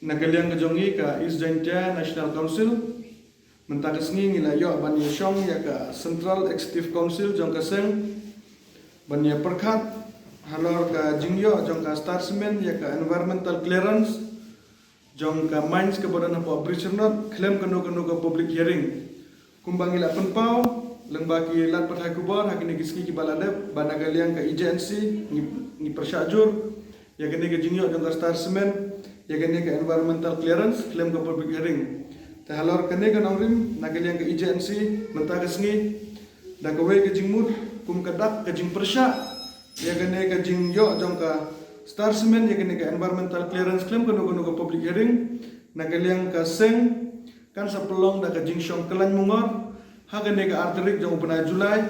Nagaliang kejongi ka East Jaintia National Council mentagasngi ngila yo bani syong ya ka Central Executive Council jong kaseng bani perkat halor ka jingyo jong ka Starsman ya ka Environmental Clearance jong ka Mines ke badan apa Bridgernot klaim kanu ka public hearing kumbang ila penpau lengbaki lat perhai kubor hakini giski ki balade banagaliang ka IJNC ni persyajur ya kene ke jingyo jong ka Starsman ya kene ke Environmental Clearance klaim ke public hearing tahalor kene kan angrim nagaliang ke IJNC mentagasngi da kawe ke jingmut kum kadak ke jing persya ya kene ke jingyo jong ka Starsman ya kene ke Environmental Clearance claim kanu ke public hearing nagaliang ka seng kan sapelong da ke jing syong kelan mungor ha kene ke arterik jong upana Julai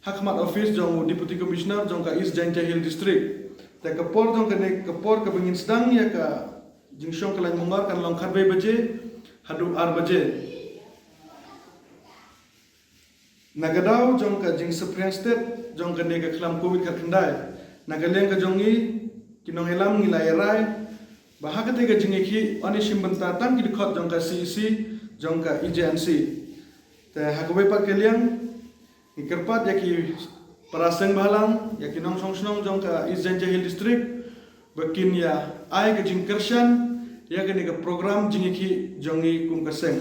Hakmat Office jong Deputy Commissioner jong ka East Jaintia Hill District ta kapor jong kene kapor ke bengin sedang ya ka jing syong kelan mungor kan long kharbe baje hadu 8 baje nagadau jong ka jing Supreme State jong kene ke kelam covid ka kendai nagaliang ka jongi kinong elam ngilai rai bahag kete ka jing ki oni simbenta tan ki dikhot jong ka CEC jong ka IJNC ta hakwe pa keliang ikerpat yaki paraseng balang yaki nong song jong ka East Jaintia Hill District bakin ya ai ka jing kershan ya kene ka program jing ki jongi kum kaseng